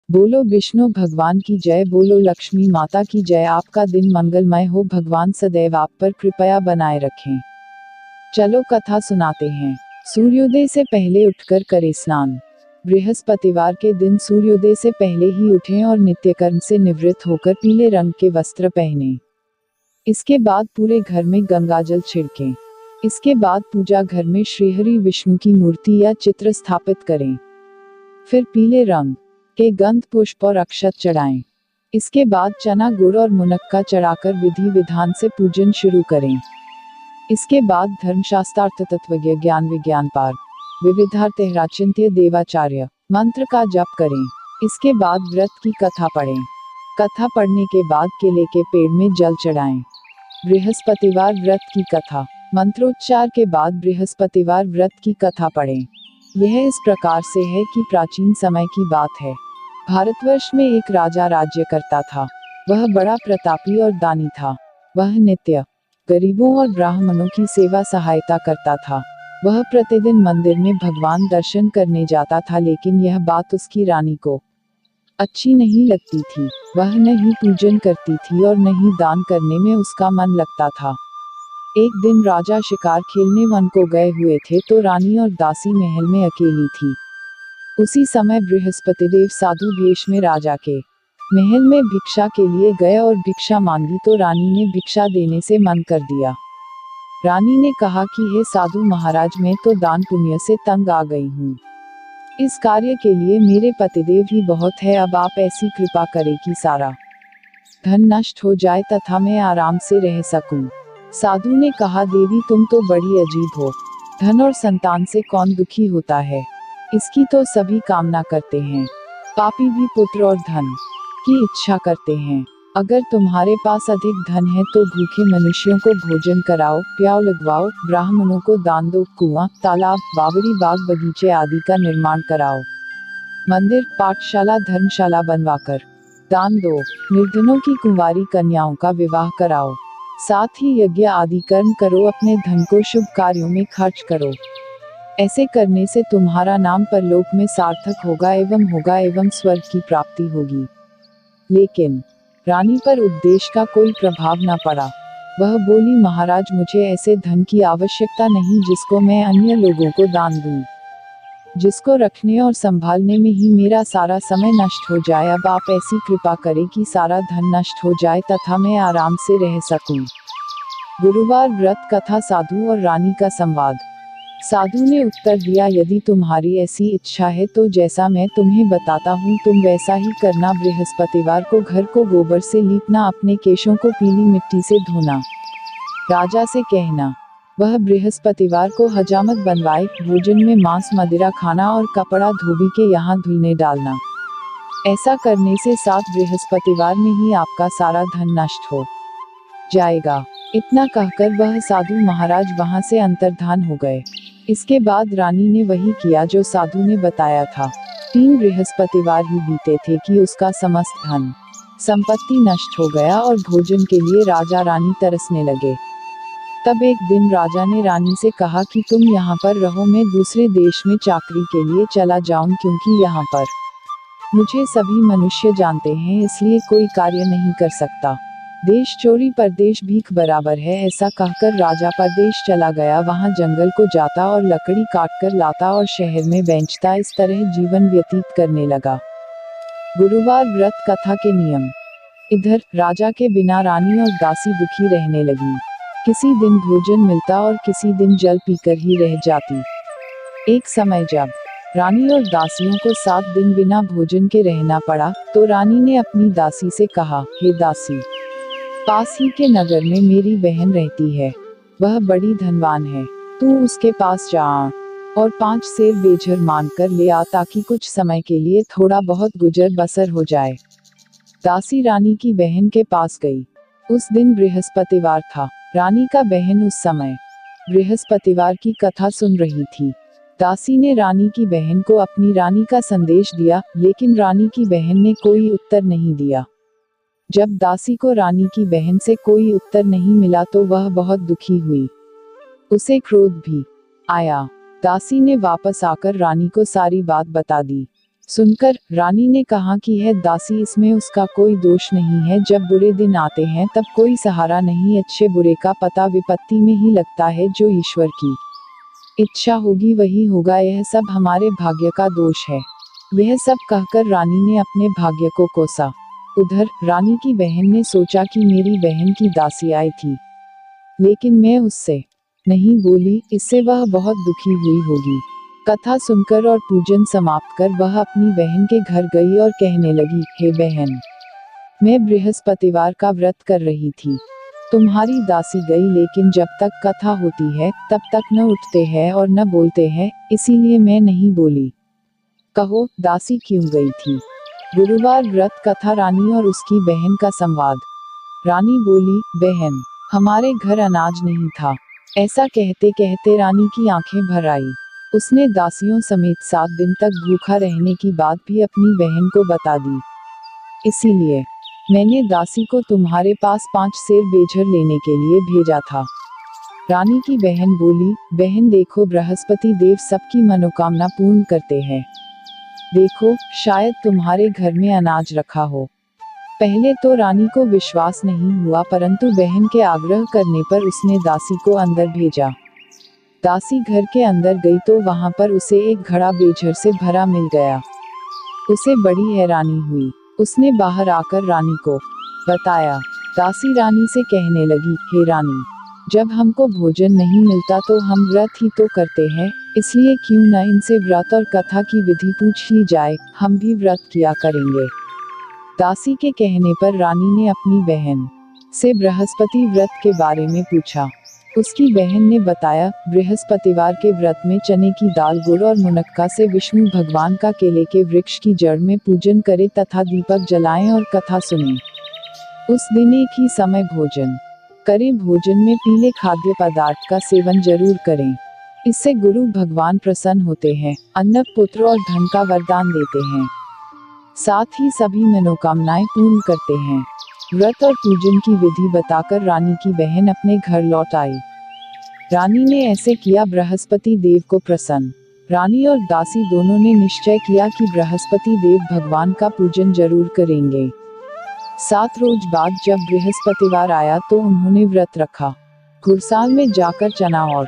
बोलो विष्णु भगवान की जय, बोलो लक्ष्मी माता की जय। आपका दिन मंगलमय हो, भगवान सदैव आप पर कृपया बनाए रखें। चलो कथा सुनाते हैं। सूर्योदय से पहले उठकर करें स्नान। बृहस्पतिवार के दिन सूर्योदय से पहले ही उठें और नित्यकर्म से निवृत्त होकर पीले रंग के वस्त्र पहनें। इसके बाद पूरे घर में गंगाजल छिड़कें। इसके बाद पूजा घर में श्रीहरि विष्णु की मूर्ति या चित्र स्थापित करें। फिर पीले रंग के गंध पुष्प और अक्षत चढ़ाएं। इसके बाद चना गुड़ और मुनक्का चढ़ाकर विधि विधान से पूजन शुरू करें। इसके बाद धर्मशास्त्रार्थ तत्वज्ञ ज्ञान विज्ञान पार विविधार्थचिंत्य देवाचार्य मंत्र का जप करें। इसके बाद व्रत की कथा पढ़ें। कथा पढ़ने के बाद केले के पेड़ में जल चढ़ाएं। बृहस्पतिवार व्रत की कथा। मंत्रोच्चार के बाद बृहस्पतिवार व्रत की कथा पढ़ें। यह इस प्रकार से है कि प्राचीन समय की बात है। भारतवर्ष में एक राजा राज्य करता था। वह बड़ा प्रतापी और दानी था। वह नित्य गरीबों और ब्राह्मणों की सेवा सहायता करता था। वह प्रतिदिन मंदिर में भगवान दर्शन करने जाता था, लेकिन यह बात उसकी रानी को अच्छी नहीं लगती थी। वह न ही पूजन करती थी और न ही दान करने में उसका मन लगता था। एक दिन राजा शिकार खेलने वन को गए हुए थे तो रानी और दासी महल में अकेली थी। उसी समय बृहस्पतिदेव साधु वेश में राजा के महल में भिक्षा के लिए गए और भिक्षा मांगी तो रानी ने भिक्षा देने से मन कर दिया। रानी ने कहा कि हे साधु महाराज, मैं तो दान पुण्य से तंग आ गई हूँ। इस कार्य के लिए मेरे पतिदेव ही बहुत है। अब आप ऐसी कृपा करें कि सारा धन नष्ट हो जाए तथा मैं आराम से रह सकूं। साधु ने कहा, देवी तुम तो बड़ी अजीब हो। धन और संतान से कौन दुखी होता है? इसकी तो सभी कामना करते हैं। पापी भी पुत्र और धन की इच्छा करते हैं। अगर तुम्हारे पास अधिक धन है तो भूखे मनुष्यों को भोजन कराओ, प्याव लगवाओ, ब्राह्मणों को दान दो, कुआं, तालाब, बावड़ी, बाग बगीचे आदि का निर्माण कराओ, मंदिर, पाठशाला, धर्मशाला बनवाकर दान दो, निर्धनों की कुंवारी कन्याओं का विवाह कराओ, साथ ही यज्ञ आदि कर्म करो, अपने धन को शुभ कार्यों में खर्च करो। ऐसे करने से तुम्हारा नाम परलोक में सार्थक होगा एवं स्वर्ग की प्राप्ति होगी। लेकिन रानी पर उपदेश का कोई प्रभाव न पड़ा। वह बोली, महाराज मुझे ऐसे धन की आवश्यकता नहीं जिसको मैं अन्य लोगों को दान दूं, जिसको रखने और संभालने में ही मेरा सारा समय नष्ट हो जाए। अब आप ऐसी कृपा करें कि सारा धन नष्ट हो जाए तथा मैं आराम से रह सकूं। गुरुवार व्रत कथा साधु और रानी का संवाद। साधु ने उत्तर दिया, यदि तुम्हारी ऐसी इच्छा है तो जैसा मैं तुम्हें बताता हूँ तुम वैसा ही करना। बृहस्पतिवार को घर को गोबर से लीपना, अपने केशों को पीली मिट्टी से धोना, राजा से कहना वह बृहस्पतिवार को हजामत बनवाए, भोजन में मांस मदिरा खाना और कपड़ा धोबी के यहाँ धुलने डालना। ऐसा करने से 7 बृहस्पतिवार में ही आपका सारा धन नष्ट हो जाएगा। इतना कहकर वह साधु महाराज वहां से अंतर्धान हो गए। इसके बाद रानी ने वही किया जो साधु ने बताया था। 3 बृहस्पतिवार ही बीते थे कि उसका समस्त धन संपत्ति नष्ट हो गया और भोजन के लिए राजा रानी तरसने लगे। तब एक दिन राजा ने रानी से कहा कि तुम यहाँ पर रहो, मैं दूसरे देश में चाकरी के लिए चला जाऊं, क्योंकि यहाँ पर मुझे सभी मनुष्य जानते हैं, इसलिए कोई कार्य नहीं कर सकता। देश चोरी परदेश भीख बराबर है। ऐसा कहकर राजा परदेश चला गया। वहाँ जंगल को जाता और लकड़ी काटकर लाता और शहर में बेचता। इस तरह जीवन व्यतीत करने लगा। गुरुवार व्रत कथा के नियम। इधर राजा के बिना रानी और दासी दुखी रहने लगी। किसी दिन भोजन मिलता और किसी दिन जल पीकर ही रह जाती। एक समय जब रानी और दासियों को 7 दिन बिना भोजन के रहना पड़ा तो रानी ने अपनी दासी से कहा, हे दासी, पास ही के नगर में मेरी बहन रहती है। वह बड़ी धनवान है। तू उसके पास जा और 5 सेर बेझर मांग कर ले आ, ताकि कुछ समय के लिए थोड़ा बहुत गुजर बसर हो जाए। दासी रानी की बहन के पास गई। उस दिन बृहस्पतिवार था। रानी का बहन उस समय बृहस्पतिवार की कथा सुन रही थी। दासी ने रानी की बहन को अपनी रानी का संदेश दिया, लेकिन रानी की बहन ने कोई उत्तर नहीं दिया। जब दासी को रानी की बहन से कोई उत्तर नहीं मिला तो वह बहुत दुखी हुई। उसे क्रोध भी आया। दासी ने वापस आकर रानी को सारी बात बता दी। सुनकर रानी ने कहा कि है दासी, इसमें उसका कोई दोष नहीं है। जब बुरे दिन आते हैं तब कोई सहारा नहीं, अच्छे बुरे का पता विपत्ति में ही लगता है। जो ईश्वर की इच्छा होगी वही होगा, यह सब हमारे भाग्य का दोष है। यह सब कहकर रानी ने अपने भाग्य को कोसा। उधर रानी की बहन ने सोचा कि मेरी बहन की दासी आई थी, लेकिन मैं उससे नहीं बोली, इससे वह बहुत दुखी हुई होगी। कथा सुनकर और पूजन समाप्त कर वह अपनी बहन के घर गई और कहने लगी, हे बहन, मैं बृहस्पतिवार का व्रत कर रही थी। तुम्हारी दासी गई, लेकिन जब तक कथा होती है तब तक न उठते हैं और न बोलते हैं, इसीलिए मैं नहीं बोली। कहो दासी क्यों गई थी? गुरुवार व्रत कथा रानी और उसकी बहन का संवाद। रानी बोली, बहन, हमारे घर अनाज नहीं था। ऐसा कहते कहते रानी की आंखें भर आई। उसने दासियों समेत 7 दिन तक भूखा रहने की बात भी अपनी बहन को बता दी। इसीलिए मैंने दासी को तुम्हारे पास 5 सेर बेझर लेने के लिए भेजा था। रानी की बहन बोली, बहन देखो, बृहस्पति देव सबकी मनोकामना पूर्ण करते हैं। देखो, शायद तुम्हारे घर में अनाज रखा हो। पहले तो रानी को विश्वास नहीं हुआ, परंतु बहन के आग्रह करने पर उसने दासी को अंदर भेजा। दासी घर के अंदर गई तो वहां पर उसे एक घड़ा बेझर से भरा मिल गया। उसे बड़ी हैरानी हुई। उसने बाहर आकर रानी को बताया। दासी रानी से कहने लगी, हे रानी, जब हमको भोजन नहीं मिलता तो हम व्रत ही तो करते हैं, इसलिए क्यों न इनसे व्रत और कथा की विधि पूछ ली जाए, हम भी व्रत किया करेंगे। दासी के कहने पर रानी ने अपनी बहन से बृहस्पति व्रत के बारे में पूछा। उसकी बहन ने बताया, बृहस्पतिवार के व्रत में चने की दाल, गुड़ और मुनक्का से विष्णु भगवान का केले के वृक्ष की जड़ में पूजन करें तथा दीपक जलाएं और कथा सुनें। उस दिन एक ही समय भोजन करें। भोजन में पीले खाद्य पदार्थ का सेवन जरूर करें। इससे गुरु भगवान प्रसन्न होते हैं, अन्न, पुत्र और धन का वरदान देते हैं, साथ ही सभी मनोकामनाएं पूर्ण करते हैं। व्रत और पूजन की विधि बताकर रानी की बहन अपने घर लौट आई। रानी ने ऐसे किया बृहस्पति देव को प्रसन्न। रानी और दासी दोनों ने निश्चय किया कि बृहस्पति देव भगवान का पूजन जरूर करेंगे। 7 रोज बाद जब बृहस्पतिवार आया तो उन्होंने व्रत रखा। घुड़साल में जाकर चना और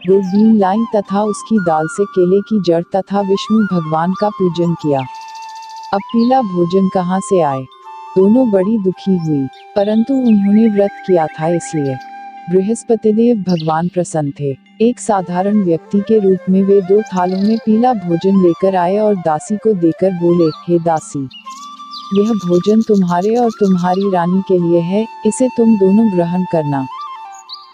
गुड़ बीन लाई तथा उसकी दाल से केले की जड़ तथा विष्णु भगवान का पूजन किया। अब पीला भोजन कहाँ से आए? दोनों बड़ी दुखी हुई, परंतु उन्होंने व्रत किया था, इसलिए बृहस्पतिदेव भगवान प्रसन्न थे। एक साधारण व्यक्ति के रूप में वे 2 थालों में पीला भोजन लेकर आए और दासी को देकर बोले, हे दासी, यह भोजन तुम्हारे और तुम्हारी रानी के लिए है, इसे तुम दोनों ग्रहण करना।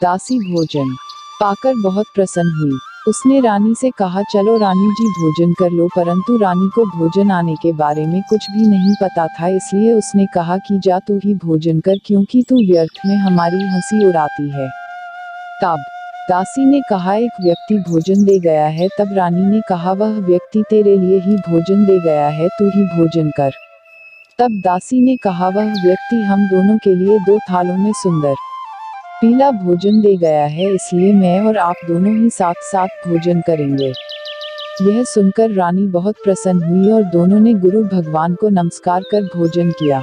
दासी भोजन पाकर बहुत प्रसन्न हुई। उसने रानी से कहा, चलो रानी जी भोजन कर लो, परंतु रानी को भोजन आने के बारे में कुछ भी नहीं पता था, इसलिए उसने कहा कि जा तू ही भोजन कर, क्योंकि तू व्यर्थ में हमारी हंसी उड़ाती है। तब दासी ने कहा, एक व्यक्ति भोजन दे गया है। तब रानी ने कहा, वह व्यक्ति तेरे लिए ही भोजन दे गया है, तू ही भोजन कर। तब दासी ने कहा, वह व्यक्ति हम दोनों के लिए 2 थालों में सुंदर पीला भोजन दे गया है, इसलिए मैं और आप दोनों ही साथ साथ भोजन करेंगे। यह सुनकर रानी बहुत प्रसन्न हुई और दोनों ने गुरु भगवान को नमस्कार कर भोजन किया।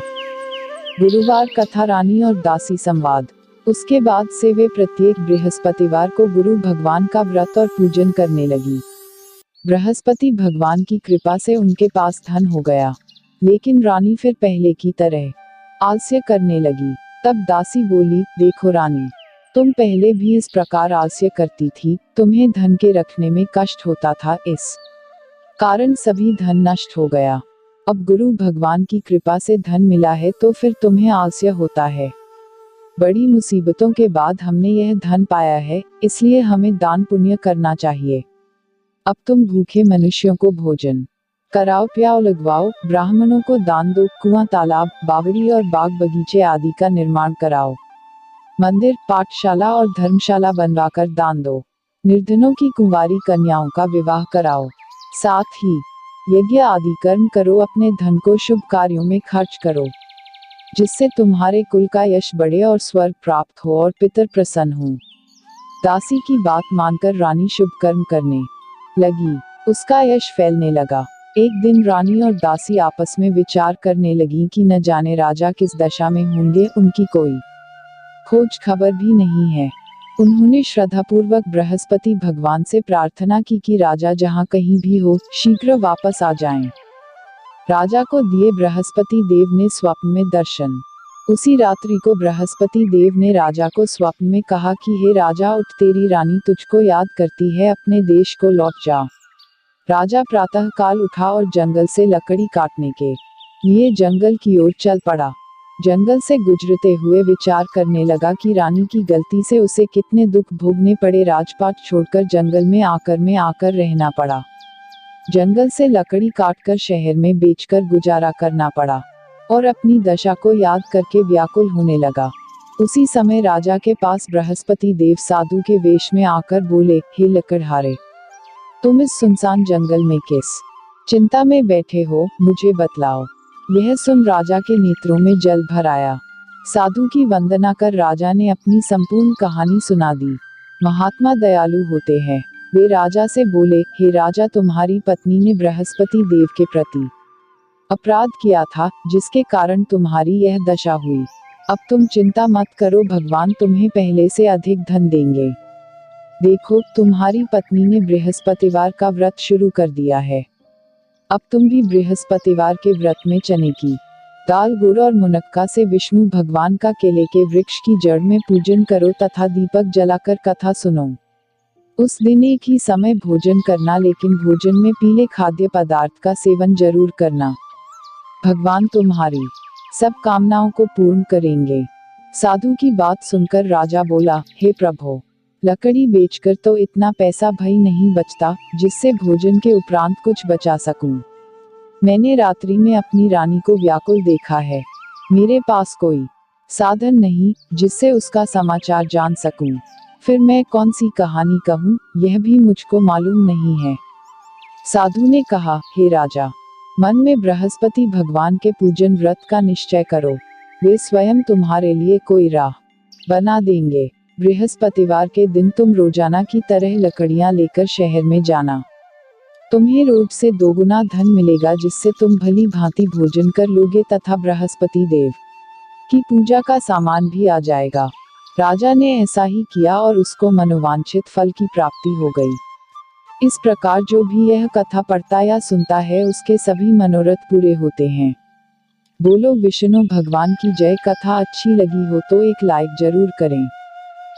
गुरुवार कथा रानी और दासी संवाद। उसके बाद से वे प्रत्येक बृहस्पतिवार को गुरु भगवान का व्रत और पूजन करने लगी। बृहस्पति भगवान की कृपा से उनके पास धन हो गया, लेकिन रानी फिर पहले की तरह आलस्य करने लगी। तब दासी बोली, देखो रानी, तुम पहले भी इस प्रकार आलस्य करती थी, तुम्हें धन के रखने में कष्ट होता था, इस कारण सभी धन नष्ट हो गया। अब गुरु भगवान की कृपा से धन मिला है तो फिर तुम्हें आलस्य होता है। बड़ी मुसीबतों के बाद हमने यह धन पाया है, इसलिए हमें दान पुण्य करना चाहिए। अब तुम भूखे मनुष्यों को भोजन कराओ, प्याओ, लगवाओ, ब्राह्मणों को दान दो, कुआं, तालाब, बावड़ी और बाग बगीचे आदि का निर्माण कराओ, मंदिर, पाठशाला और धर्मशाला बनवाकर दान दो, निर्धनों की कुंवारी कन्याओं का विवाह कराओ, साथ ही यज्ञ आदि कर्म करो, अपने धन को शुभ कार्यों में खर्च करो, जिससे तुम्हारे कुल का यश बढ़े और स्वर्ग प्राप्त हो और पितर प्रसन्न हो। दासी की बात मानकर रानी शुभ कर्म करने लगी। उसका यश फैलने लगा। एक दिन रानी और दासी आपस में विचार करने लगी कि न जाने राजा किस दशा में होंगे, उनकी कोई खोज खबर भी नहीं है। उन्होंने श्रद्धापूर्वक बृहस्पति भगवान से प्रार्थना की कि राजा जहाँ कहीं भी हो, शीघ्र वापस आ जाएं। राजा को दिए बृहस्पति देव ने स्वप्न में दर्शन। उसी रात्रि को बृहस्पति देव ने राजा को स्वप्न में कहा कि हे राजा उठ, तेरी रानी तुझको याद करती है, अपने देश को लौट जा। राजा प्रातः काल उठा और जंगल से लकड़ी काटने के लिए जंगल की ओर चल पड़ा। जंगल से गुजरते हुए विचार करने लगा कि रानी की गलती से उसे कितने दुख भोगने पड़े, राजपाट छोड़कर जंगल में आकर रहना पड़ा। जंगल से लकड़ी काटकर शहर में बेचकर गुजारा करना पड़ा और अपनी दशा को याद करके व्याकुल होने लगा। उसी समय राजा के पास बृहस्पति देव साधु के वेश में आकर बोले, हे लकड़हारे, तुम इस सुनसान जंगल में किस चिंता में बैठे हो, मुझे बतलाओ। यह सुन राजा के नेत्रों में जल भर आया। साधु की वंदना कर राजा ने अपनी संपूर्ण कहानी सुना दी। महात्मा दयालु होते हैं। वे राजा से बोले, हे राजा, तुम्हारी पत्नी ने बृहस्पति देव के प्रति अपराध किया था, जिसके कारण तुम्हारी यह दशा हुई। अब तुम चिंता मत करो, भगवान तुम्हें पहले से अधिक धन देंगे। देखो, तुम्हारी पत्नी ने बृहस्पतिवार का व्रत शुरू कर दिया है। अब तुम भी बृहस्पतिवार के व्रत में चने की दाल, गुड़ और मुनक्का से विष्णु भगवान का केले के वृक्ष की जड़ में पूजन करो तथा दीपक जलाकर कथा सुनो। उस दिन एक ही समय भोजन करना, लेकिन भोजन में पीले खाद्य पदार्थ का सेवन जरूर करना। भगवान तुम्हारी सब कामनाओं को पूर्ण करेंगे। साधु की बात सुनकर राजा बोला, हे प्रभु, लकड़ी बेचकर तो इतना पैसा भई नहीं बचता जिससे भोजन के उपरांत कुछ बचा सकूं। मैंने रात्रि में अपनी रानी को व्याकुल देखा है। मेरे पास कोई साधन नहीं जिससे उसका समाचार जान सकूं। फिर मैं कौन सी कहानी कहूं, यह भी मुझको मालूम नहीं है। साधु ने कहा, हे राजा, मन में बृहस्पति भगवान के पूजन व्रत का निश्चय करो। वे स्वयं तुम्हारे लिए कोई राह बना देंगे। बृहस्पतिवार के दिन तुम रोजाना की तरह लकड़ियां लेकर शहर में जाना। तुम्हें रोज से दोगुना धन मिलेगा, जिससे तुम भली भांति भोजन कर लोगे तथा बृहस्पति देव की पूजा का सामान भी आ जाएगा। राजा ने ऐसा ही किया और उसको मनोवांछित फल की प्राप्ति हो गई। इस प्रकार जो भी यह कथा पढ़ता या सुनता है, उसके सभी मनोरथ पूरे होते हैं। बोलो विष्णु भगवान की जय। कथा अच्छी लगी हो तो एक लाइक जरूर करें।